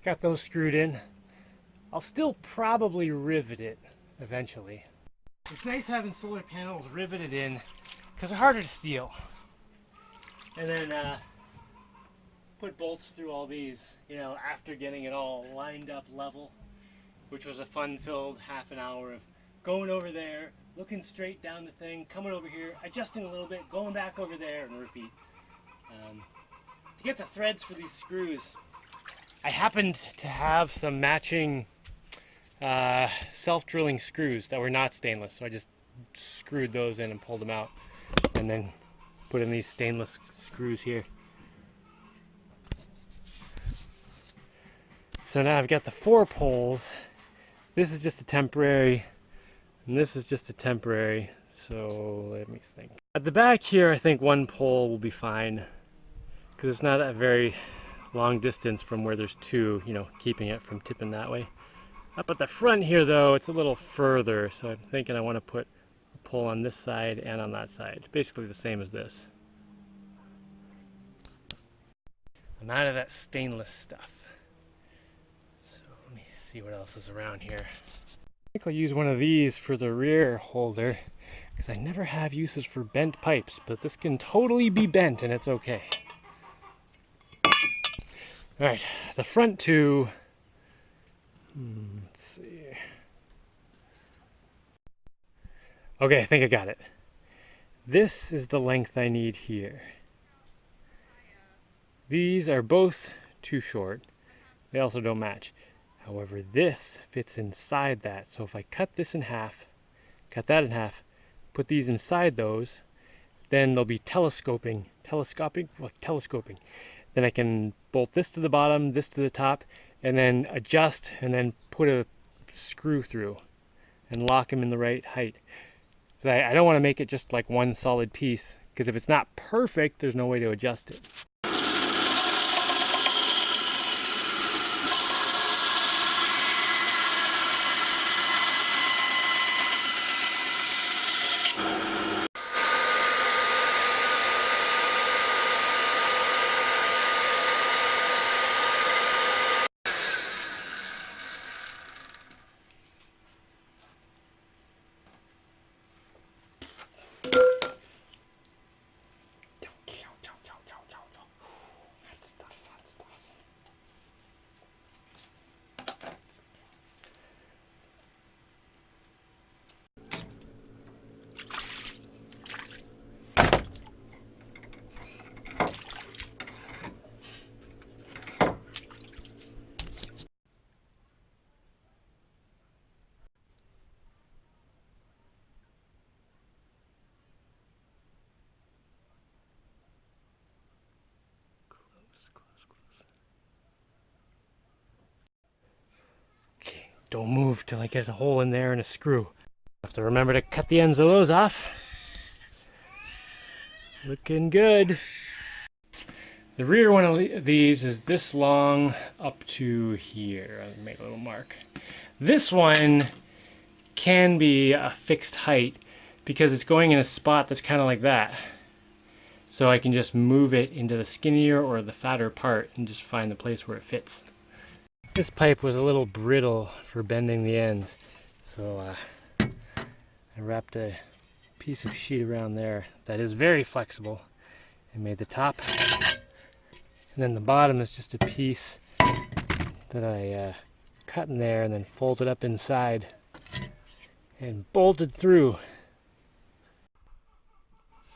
Got those screwed in. I'll still probably rivet it eventually. It's nice having solar panels riveted in because they're harder to steal. And then put bolts through all these, you know, after getting it all lined up level, which was a fun-filled half an hour of going over there, looking straight down the thing, coming over here, adjusting a little bit, going back over there, and repeat. To get the threads for these screws, I happened to have some matching self-drilling screws that were not stainless, so I just screwed those in and pulled them out, and then put in these stainless screws here. So now I've got the 4 poles. This is just a temporary, and this is just a temporary. So let me think. At the back here, I think 1 pole will be fine because it's not a very long distance from where there's 2, you know, keeping it from tipping that way. Up at the front here, though, it's a little further, so I'm thinking I want to put a pole on this side and on that side. Basically the same as this. I'm out of that stainless stuff. So let me see what else is around here. I think I'll use one of these for the rear holder, because I never have uses for bent pipes, but this can totally be bent and it's okay. Alright, the front 2, let's see. Okay, I think I got it. This is the length I need here. These are both too short. They also don't match. However, this fits inside that. So if I cut this in half, cut that in half, put these inside those, then they'll be telescoping. Then I can bolt this to the bottom, this to the top, and then adjust, and then put a screw through and lock them in the right height. So I don't want to make it just like one solid piece, because if it's not perfect, there's no way to adjust it. Don't move till I get a hole in there and a screw. I have to remember to cut the ends of those off. Looking good. The rear one of these is this long up to here. I'll make a little mark. This one can be a fixed height because it's going in a spot that's kind of like that. So I can just move it into the skinnier or the fatter part and just find the place where it fits. This pipe was a little brittle for bending the ends, so I wrapped a piece of sheet around there that is very flexible and made the top. And then the bottom is just a piece that I cut in there and then folded up inside and bolted through.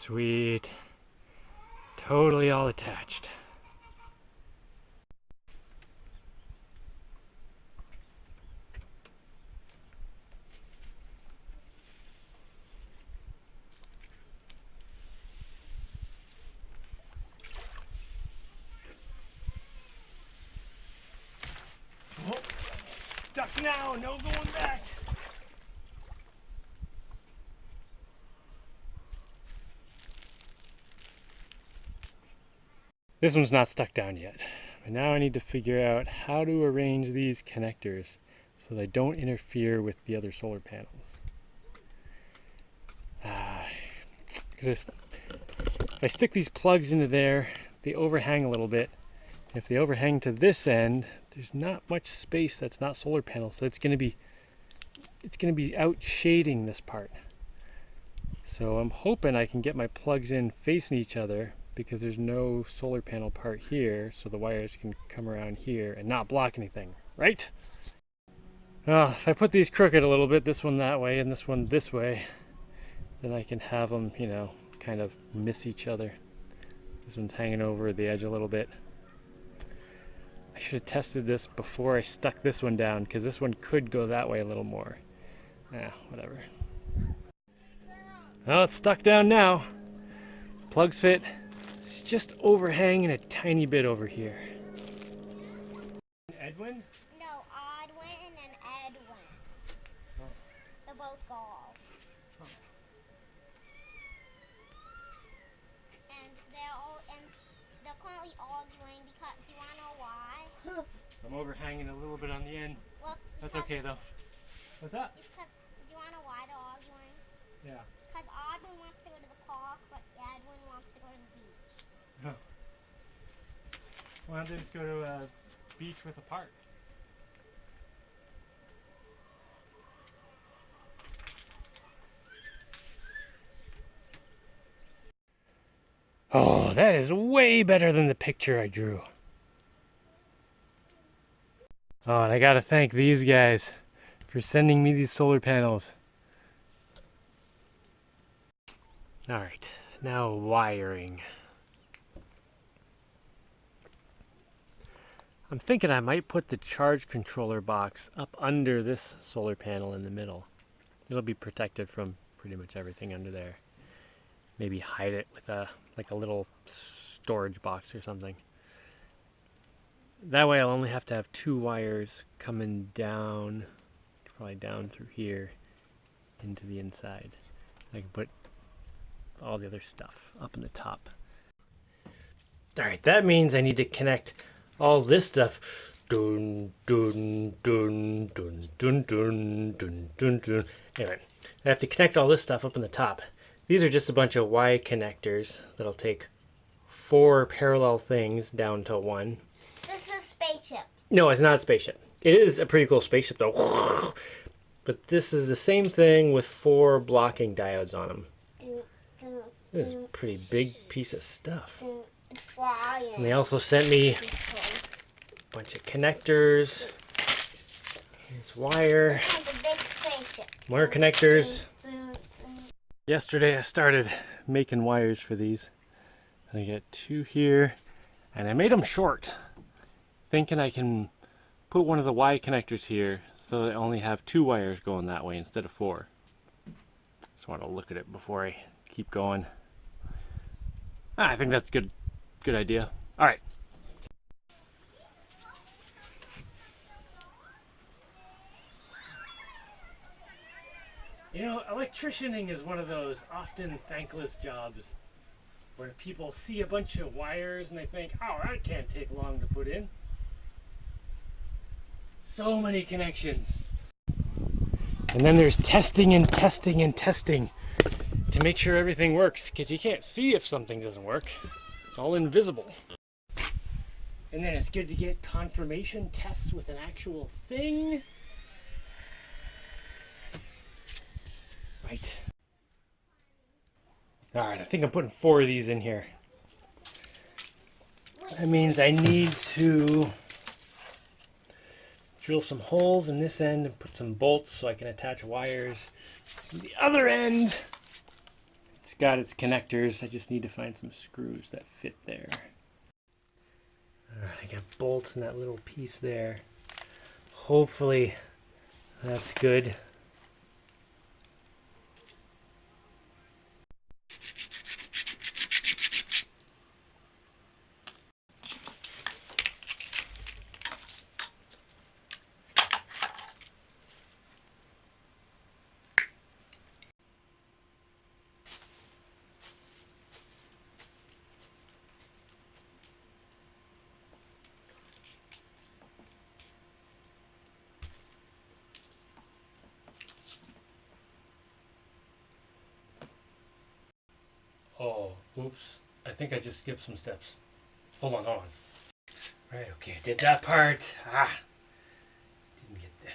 Sweet. Totally all attached. Oh, stuck now, no going back. This one's not stuck down yet, but now I need to figure out how to arrange these connectors so they don't interfere with the other solar panels. Because if I stick these plugs into there, they overhang a little bit, If they overhang to this end, there's not much space that's not solar panel, so it's going to be out shading this part. So I'm hoping I can get my plugs in facing each other because there's no solar panel part here, so the wires can come around here and not block anything, right? If I put these crooked a little bit, this one that way and this one this way, then I can have them, you know, kind of miss each other. This one's hanging over the edge a little bit. I should have tested this before I stuck this one down, because this one could go that way a little more. Whatever. Well, it's stuck down now. Plugs fit. It's just overhanging a tiny bit over here. Edwin? No, Odwin and Edwin. Oh. They're both girls. Oh. And they're currently arguing because, do you want to know why? I'm overhanging a little bit on the end. Well, that's okay though. What's that? Because, do you want to know why they're arguing? Yeah. Because Odwin wants to go to the park, but Edwin wants to go to the beach. Oh. Why don't they just go to a beach with a park? Oh, that is way better than the picture I drew. Oh, and I gotta thank these guys for sending me these solar panels. Alright, now wiring. I'm thinking I might put the charge controller box up under this solar panel in the middle. It'll be protected from pretty much everything under there. Maybe hide it with like a little storage box or something. That way I'll only have to have two wires coming down, probably down through here into the inside. I can put all the other stuff up in the top. Alright, that means I need to connect all this stuff. Dun dun dun dun dun dun dun dun dun. Anyway, I have to connect all this stuff up in the top. These are just a bunch of Y connectors that'll take 4 parallel things down to 1. This is a spaceship. No, it's not a spaceship. It is a pretty cool spaceship though. But this is the same thing with 4 blocking diodes on them. This is a pretty big piece of stuff. And they also sent me a bunch of connectors. This wire. More connectors. Yesterday I started making wires for these. I get 2 here, and I made them short, thinking I can put one of the Y connectors here so that I only have 2 wires going that way instead of 4. Just want to look at it before I keep going. I think that's good idea. All right. You know, electricianing is one of those often thankless jobs where people see a bunch of wires and they think, oh, that can't take long to put in. So many connections. And then there's testing and testing and testing to make sure everything works, because you can't see if something doesn't work. It's all invisible. And then it's good to get confirmation tests with an actual thing. Right. Alright, I think I'm putting 4 of these in here. That means I need to drill some holes in this end and put some bolts so I can attach wires. And the other end, it's got its connectors. I just need to find some screws that fit there. Alright, I got bolts in that little piece there. Hopefully that's good. Oh, oops. I think I just skipped some steps. Hold on. Right, okay, I did that part. Didn't get this.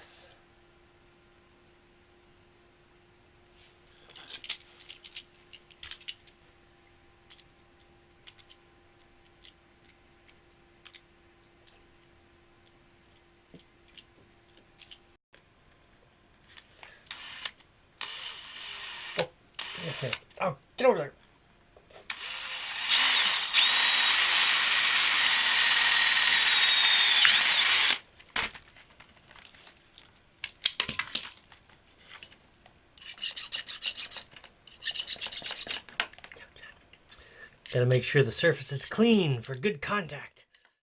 Okay. Oh, get over there. Gotta make sure the surface is clean for good contact.